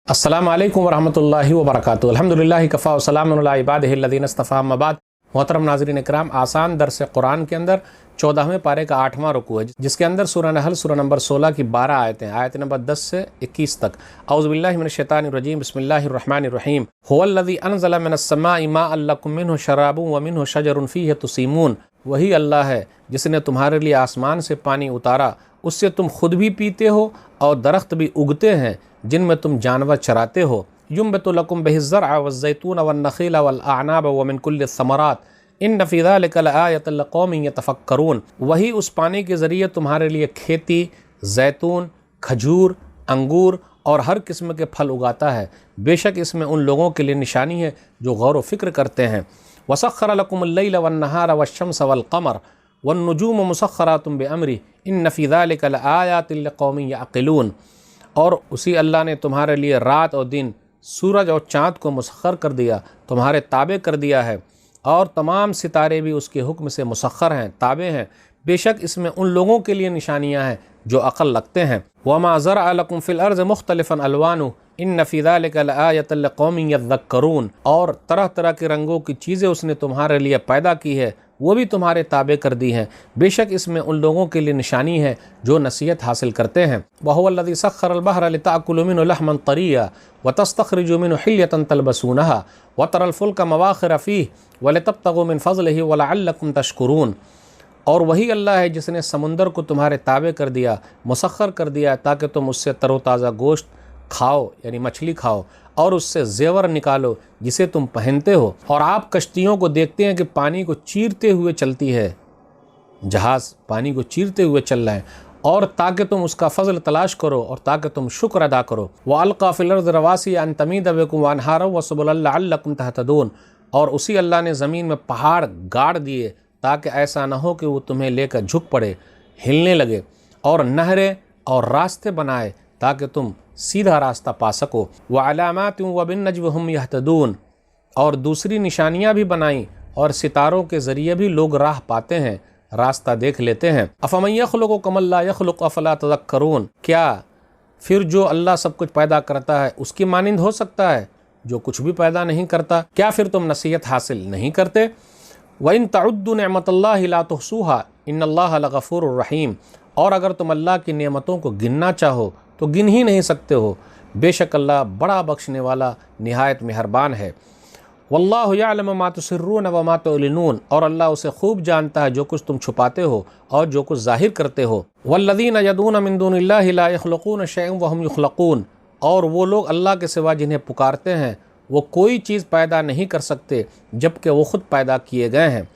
अस्सलामु अलैकुम वरहमतुल्लाहि वबरकातुहू। अल्हम्दुलिल्लाहि कफ़ा व सलामुन अला इबादिहि अल्लज़ीना इस्तफ़ा अम्मा बाद। मोहतरम नाज़रीन इकराम, आसान दर्स कुरान के अंदर 14वें पारे का 8वां रुकू है, जिसके अंदर सूरह नहल सूरह नंबर 16 की 12 आयतें, आयत नंबर 10 से 21 तक। औज़ु बिल्लाहि मिनश शैतानिर रजीम, बिस्मिल्लाहिर रहमानिर रहीम। हुवल्लज़ी अनज़ला मिनस समाइ माअन लकुम मिन्हु शराबुन व मिन्हु शजरुन फ़ीहि तुसीमून। वही अल्लाह है जिसने तुम्हारे लिए आसमान से पानी उतारा, उससे तुम खुद भी पीते हो और दरख्त भी उगते हैं जिनमें तुम जानवर चराते हो। युम्बितु लकुम बिहिज़्ज़रअ वज़्ज़ैतून वन्नख़ीला वल्अअनाब व मिन कुल्लि समरात इन्न फ़ी ज़ालिका लआयतन लिक़ौमिन यतफ़क्करून। वही उस पानी के ज़रिए तुम्हारे लिए खेती, जैतून, खजूर, अंगूर और हर किस्म के फल उगाता है। बेशक इसमें उन लोगों के लिए निशानी है जो गौर व फ़िक्र करते हैं। वसख़्ख़र लकुमुल लैला वन्नहारा वश्शम्स वल्क़मर वन्नुजूम मुसख़्ख़रातुम बिअम्रिही इन्न फ़ी ज़ालिका लआयातिन लिक़ौमिन यअक़िलून। और उसी अल्लाह ने तुम्हारे लिए रात और दिन, सूरज और चाँद को मुसख़्ख़र कर दिया, तुम्हारे ताबे कर दिया है, और तमाम सितारे भी उसके हुक्म से मुसख़्ख़र हैं, ताबे हैं। बेशक इसमें उन लोगों के लिए निशानियाँ हैं जो अक़ल रखते हैं। वमा ज़रअ लकुम फ़िल अर्ज़ि मुख़्तलिफ़न अलवानुहु इन्न फ़ी ज़ालिका लआयतन लिक़ौमिन यज़क्करून। और तरह तरह के रंगों की चीज़ें उसने तुम्हारे लिए पैदा की है, वो भी तुम्हारे ताबे कर दी हैं। बेशक इसमें उन लोगों के लिए निशानी है जो नसीहत हासिल करते हैं। वहुवल्लज़ी सख़्ख़रल बहरा लितअकुलू मिन्हु लहमन तरिय्या व तस्तख़रिजू मिन्हु हिल्यतन तलबसूनहा व तरल फुल्का मवाख़िर फ़ीहि व लितब्तग़ू मिन फ़ज़लिही व लअल्लकुम तशकुरून। और वही अल्लाह है जिसने समुंदर को तुम्हारे ताबे कर दिया, मुसख़्ख़र कर दिया, ताकि तुम उससे तरोताज़ा गोश्त खाओ, यानी मछली खाओ, और उससे ज़ेवर निकालो जिसे तुम पहनते हो। और आप कश्तियों को देखते हैं कि पानी को चीरते हुए चलती है, जहाज़ पानी को चीरते हुए चल रहे हैं, और ताकि तुम उसका फ़ज़ल तलाश करो और ताकि तुम शुक्र अदा करो। व अलक़ा फ़िल अर्ज़ि रवासी अन तमीद बिकुम व अनहारा व सुबुलन लअल्लकुम तहतदून। और उसी अल्लाह ने ज़मीन में पहाड़ गाड़ दिए ताकि ऐसा न हो कि वो तुम्हें लेकर झुक पड़े, हिलने लगे, और नहरें और रास्ते बनाए ताकि तुम सीधा रास्ता पा सको। व अलामातिन व बिन्नज्मि हुम यहतदून। और दूसरी निशानियाँ भी बनाई, और सितारों के ज़रिए भी लोग राह पाते हैं, रास्ता देख लेते हैं। अफ़मन यख़्लुक़ु कमन ला यख़्लुक़ु अफ़ला तज़क्करून। क्या फिर जो अल्लाह सब कुछ पैदा करता है उसकी मानिंद हो सकता है जो कुछ भी पैदा नहीं करता? क्या फिर तुम नसीहत हासिल नहीं करते? व इन तउद्दु निअमतल्लाहि ला तुहसूहा इन्नल्लाहा लगफ़ूरुर रहीम। और अगर तुम अल्लाह की नेमतों को गिनना चाहो तो गिन ही नहीं सकते हो। बेशक अल्लाह बड़ा बख्शने वाला, निहायत मेहरबान है। वल्लाहु यअलमु मा तुसिर्रून व मा तुअलिनून। और अल्लाह उसे खूब जानता है जो कुछ तुम छुपाते हो और जो कुछ जाहिर करते हो। वल्लज़ीना यदून मिन दूनिल्लाहि ला यख़्लुक़ून शैअन व हुम युख़्लक़ून। और वो लोग अल्लाह के सिवा जिन्हें पुकारते हैं वो कोई चीज़ पैदा नहीं कर सकते जबकि वो ख़ुद पैदा किए गए हैं।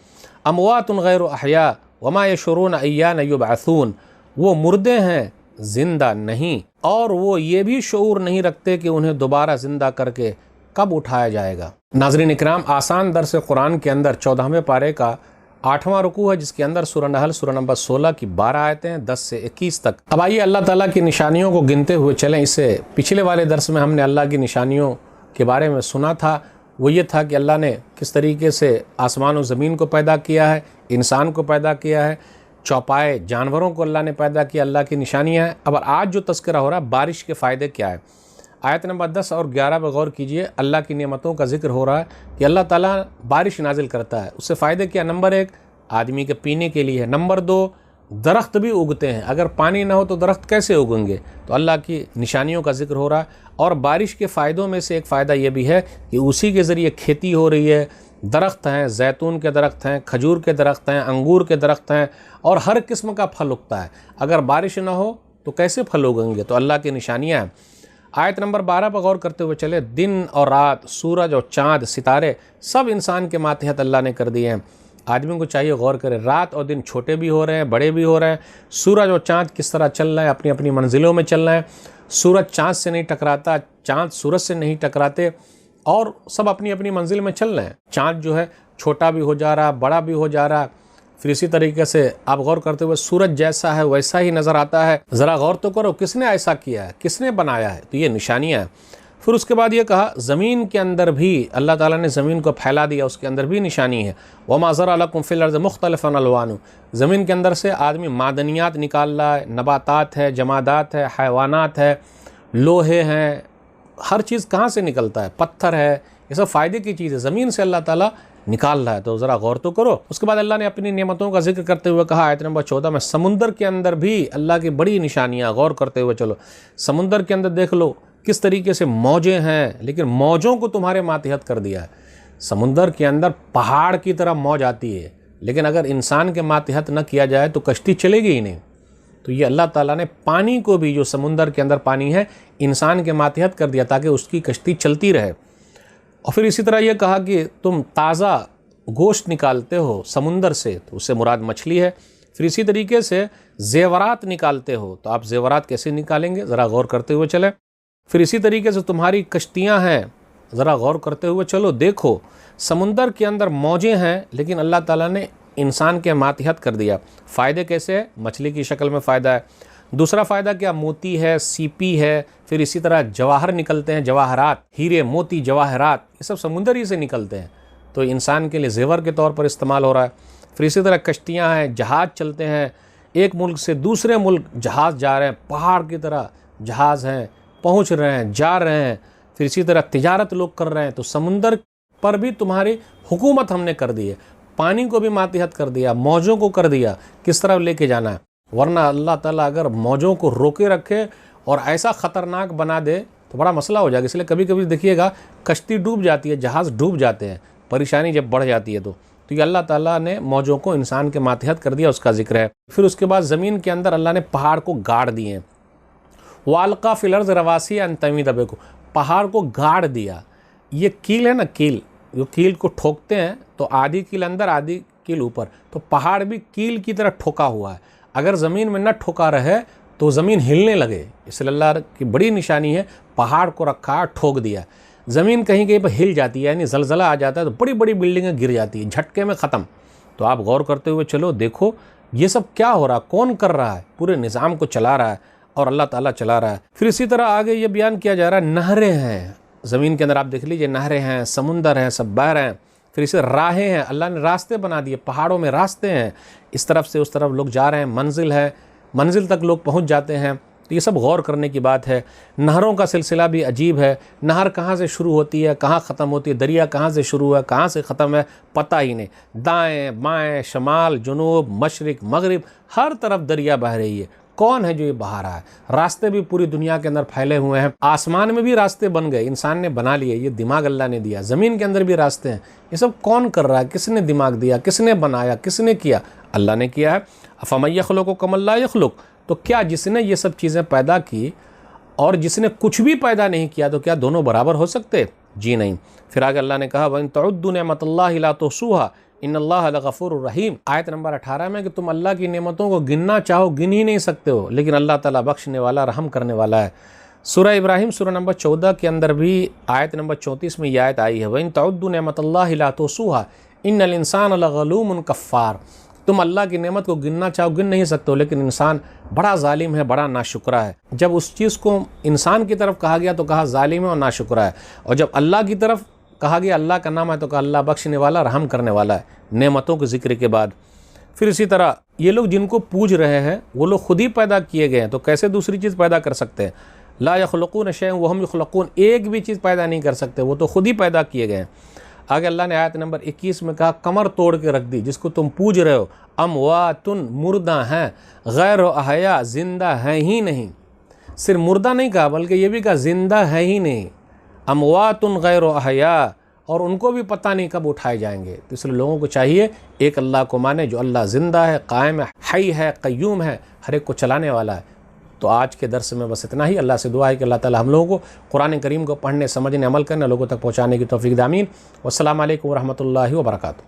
अमवातुन गैरु अहया वमा यशउरून अय्यान युबअसून। वो मुर्दे हैं, ज़िंदा नहीं, और वो ये भी शऊर नहीं रखते कि उन्हें दोबारा ज़िंदा करके कब उठाया जाएगा। नाज़रीन इकराम, आसान दर्स कुरान के अंदर 14वें पारे का 8वां रुकू है, जिसके अंदर सूरह नहल सूरह नंबर 16 की 12 आयतें 10 से 21 तक। अब आइए अल्लाह ताला की निशानियों को गिनते हुए चलें। इससे पिछले वाले दर्स में हमने अल्लाह की निशानियों के बारे में सुना था। वो ये था कि अल्लाह ने किस तरीके से आसमान और ज़मीन को पैदा किया है, इंसान को पैदा किया है, चौपाए जानवरों को अल्लाह ने पैदा किया, अल्लाह की निशानियाँ हैं। अब आज जो तज़किरा हो रहा है बारिश के फ़ायदे क्या है, आयत नंबर 10 और 11 पर गौर कीजिए। अल्लाह की नेमतों का जिक्र हो रहा है कि अल्लाह ताला बारिश नाजिल करता है। उससे फ़ायदे क्या? नंबर 1 आदमी के पीने के लिए है। नंबर 2 दरख्त भी उगते हैं। अगर पानी ना हो तो दरख्त कैसे उगेंगे? तो अल्लाह की निशानियों का जिक्र हो रहा है। और बारिश के फ़ायदों में से एक फ़ायदा ये भी है कि उसी के ज़रिए खेती हो रही है, दरख्त हैं, जैतून के दरख्त हैं, खजूर के दरख्त हैं, अंगूर के दरख्त हैं, और हर किस्म का फल उगता है। अगर बारिश ना हो तो कैसे फल उगेंगे? तो अल्लाह की निशानियाँ हैं। आयत नंबर 12 पर गौर करते हुए चले। दिन और रात, सूरज और चाँद, सितारे सब इंसान के मातहत अल्लाह ने कर दिए हैं। आदमी को चाहिए गौर करे, रात और दिन छोटे भी हो रहे हैं, बड़े भी हो रहे हैं। सूरज और चाँद किस तरह चल रहे हैं, अपनी अपनी मंजिलों में चल रहे हैं। सूरज चाँद से नहीं टकराता, चाँद सूरज से नहीं टकराते, और सब अपनी अपनी मंजिल में चल रहे हैं। चाँद जो है छोटा भी हो जा रहा, बड़ा भी हो जा रहा। फिर इसी तरीके से आप गौर करते हुए सूरज जैसा है वैसा ही नज़र आता है। ज़रा गौर तो करो, किसने ऐसा किया है, किसने बनाया है? तो ये निशानियाँ हैं। फिर उसके बाद ये कहा ज़मीन के अंदर भी अल्लाह ताला ने ज़मीन को फैला दिया, उसके अंदर भी निशानी है। वमा ज़रअ लकुम फ़िल अर्ज़ि मुख़्तलिफ़न अलवानुहु। ज़मीन के अंदर से आदमी मादनियात निकाल रहा है, नबातात है, जमादात है, हैवानात है, लोहे हैं, ہر چیز کہاں سے نکلتا ہے؟ پتھر ہے، یہ سب فائدے کی چیز ہے، زمین سے اللہ تعالیٰ نکال رہا ہے، تو ذرا غور تو کرو۔ اس کے بعد اللہ نے اپنی نعمتوں کا ذکر کرتے ہوئے کہا آیت نمبر 14 میں، سمندر کے اندر بھی اللہ کی بڑی نشانیاں، غور کرتے ہوئے چلو۔ سمندر کے اندر دیکھ لو کس طریقے سے موجیں ہیں، لیکن موجوں کو تمہارے ماتحت کر دیا ہے۔ سمندر کے اندر پہاڑ کی طرح موج آتی ہے، لیکن اگر انسان کے ماتحت نہ کیا جائے تو کشتی چلے گی ہی نہیں۔ تو یہ اللہ تعالیٰ نے پانی کو بھی، جو سمندر کے اندر پانی ہے، انسان کے ماتحت کر دیا تاکہ اس کی کشتی چلتی رہے۔ اور پھر اسی طرح یہ کہا کہ تم تازہ گوشت نکالتے ہو سمندر سے، تو اس سے مراد مچھلی ہے۔ پھر اسی طریقے سے زیورات نکالتے ہو، تو آپ زیورات کیسے نکالیں گے؟ ذرا غور کرتے ہوئے چلیں۔ پھر اسی طریقے سے تمہاری کشتیاں ہیں، ذرا غور کرتے ہوئے چلو، دیکھو سمندر کے اندر موجیں ہیں، لیکن اللہ تعالیٰ نے انسان کے ماتحت کر دیا۔ فائدے کیسے ہے؟ مچھلی کی شکل میں فائدہ ہے۔ دوسرا فائدہ کیا؟ موتی ہے، سیپی ہے، پھر اسی طرح جواہر نکلتے ہیں، جواہرات، ہیرے موتی جواہرات، یہ سب سمندر ہی سے نکلتے ہیں، تو انسان کے لیے زیور کے طور پر استعمال ہو رہا ہے۔ پھر اسی طرح کشتیاں ہیں، جہاز چلتے ہیں، ایک ملک سے دوسرے ملک جہاز جا رہے ہیں، پہاڑ کی طرح جہاز ہیں، پہنچ رہے ہیں، جا رہے ہیں۔ پھر اسی طرح تجارت لوگ کر رہے ہیں، تو سمندر پر بھی تمہاری حکومت ہم نے کر دی ہے، پانی کو بھی ماتحت کر دیا، موجوں کو کر دیا، کس طرح لے کے جانا ہے۔ ورنہ اللہ تعالیٰ اگر موجوں کو روکے رکھے اور ایسا خطرناک بنا دے تو بڑا مسئلہ ہو جائے گا۔ اس لیے کبھی کبھی دیکھیے گا کشتی ڈوب جاتی ہے، جہاز ڈوب جاتے ہیں، پریشانی جب بڑھ جاتی ہے تو یہ اللہ تعالیٰ نے موجوں کو انسان کے ماتحت کر دیا، اس کا ذکر ہے۔ پھر اس کے بعد زمین کے اندر اللہ نے پہاڑ کو گاڑ دیے ہیں، وَأَلْقَىٰ فِي الْأَرْضِ رَوَاسِيَ أَن تَمِيدَ بِكُمْ، پہاڑ کو گاڑ دیا۔ یہ کیل ہے نا، کیل، جو کیل کو ٹھوکتے ہیں تو آدھی کیل اندر آدھی کیل اوپر، تو پہاڑ بھی کیل کی طرح ٹھوکا ہوا ہے۔ اگر زمین میں نہ ٹھوکا رہے تو زمین ہلنے لگے، اس لیے اللہ کی بڑی نشانی ہے، پہاڑ کو رکھا، ٹھوک دیا۔ زمین کہیں کہیں پہ ہل جاتی ہے، یعنی زلزلہ آ جاتا ہے تو بڑی بڑی بلڈنگیں گر جاتی ہیں، جھٹکے میں ختم۔ تو آپ غور کرتے ہوئے چلو، دیکھو یہ سب کیا ہو رہا، کون کر رہا ہے؟ پورے نظام کو چلا رہا ہے اور اللہ تعالیٰ چلا رہا ہے۔ پھر اسی طرح آگے یہ بیان کیا جا رہا ہے، نہریں ہیں زمین کے اندر، آپ دیکھ لیجئے، نہریں ہیں، سمندر ہیں، سب بہہ رہے ہیں۔ پھر اسے راہیں ہیں، اللہ نے راستے بنا دیے، پہاڑوں میں راستے ہیں، اس طرف سے اس طرف لوگ جا رہے ہیں، منزل ہے، منزل تک لوگ پہنچ جاتے ہیں۔ تو یہ سب غور کرنے کی بات ہے۔ نہروں کا سلسلہ بھی عجیب ہے، نہر کہاں سے شروع ہوتی ہے، کہاں ختم ہوتی ہے، دریا کہاں سے شروع ہے، کہاں سے ختم ہے، پتہ ہی نہیں۔ دائیں بائیں، شمال جنوب، مشرق مغرب، ہر طرف دریا بہہ رہی ہے۔ کون ہے جو یہ بہا رہا ہے؟ راستے بھی پوری دنیا کے اندر پھیلے ہوئے ہیں، آسمان میں بھی راستے بن گئے، انسان نے بنا لیے، یہ دماغ اللہ نے دیا۔ زمین کے اندر بھی راستے ہیں، یہ سب کون کر رہا ہے؟ کس نے دماغ دیا؟ کس نے بنایا؟ کس نے کیا؟ اللہ نے کیا ہے۔ افمن یخلق کما لا یخلق، تو کیا جس نے یہ سب چیزیں پیدا کی اور جس نے کچھ بھی پیدا نہیں کیا، تو کیا دونوں برابر ہو سکتے؟ جی نہیں۔ پھر آگے اللہ نے کہا وَإِن تَعُدُّوا نِعْمَتَ اللَّهِ لَا تُحْصُوهَا ان اللہ لغفور الرحیم، آیت نمبر 18 میں، کہ تم اللہ کی نعمتوں کو گننا چاہو گن ہی نہیں سکتے ہو، لیکن اللہ تعالیٰ بخشنے والا، رحم کرنے والا ہے۔ سورہ ابراہیم سورہ نمبر 14 کے اندر بھی آیت نمبر 34 میں یہ آیت آئی ہے، وَإِن تَعُدُّوا نِعْمَتَ اللَّهِ لَا تُحْصُوهَا إِنَّ الْإِنسَانَ لَظَلُومٌ كَفَّارٌ، تم اللہ کی نعمت کو گننا چاہو گن نہیں سکتے ہو، لیکن انسان بڑا ظالم ہے، بڑا ناشکرا ہے۔ جب اس چیز کو انسان کی طرف کہا گیا تو کہا ظالم ہے اور ناشکرا ہے، اور جب اللہ کی طرف کہا گیا، اللہ کا نام ہے، تو کہا اللہ بخشنے والا، رحم کرنے والا ہے، نعمتوں کے ذکر کے بعد۔ پھر اسی طرح یہ لوگ جن کو پوج رہے ہیں وہ لوگ خود ہی پیدا کیے گئے ہیں، تو کیسے دوسری چیز پیدا کر سکتے ہیں؟ لا یخلقون شیئا وہم یخلقون، ایک بھی چیز پیدا نہیں کر سکتے، وہ تو خود ہی پیدا کیے گئے ہیں۔ آگے اللہ نے آیت نمبر 21 میں کہا کمر توڑ کے رکھ دی، جس کو تم پوج رہے ہو، امواتن، مردہ ہیں، غیر احیا، زندہ ہیں ہی نہیں۔ صرف مردہ نہیں کہا بلکہ یہ بھی کہا زندہ ہے ہی نہیں، امواتن غیر احیا، اور ان کو بھی پتہ نہیں کب اٹھائے جائیں گے۔ تو اس لیے لوگوں کو چاہیے ایک اللہ کو مانے جو اللہ زندہ ہے، قائم ہے، حی ہے، قیوم ہے، ہر ایک کو چلانے والا ہے۔ تو آج کے درس میں بس اتنا ہی۔ اللہ سے دعا ہے کہ اللہ تعالی ہم لوگوں کو قرآن کریم کو پڑھنے، سمجھنے، عمل کرنے، لوگوں تک پہنچانے کی توفیق دے، آمین۔ والسلام علیکم ورحمۃ اللہ وبرکاتہ۔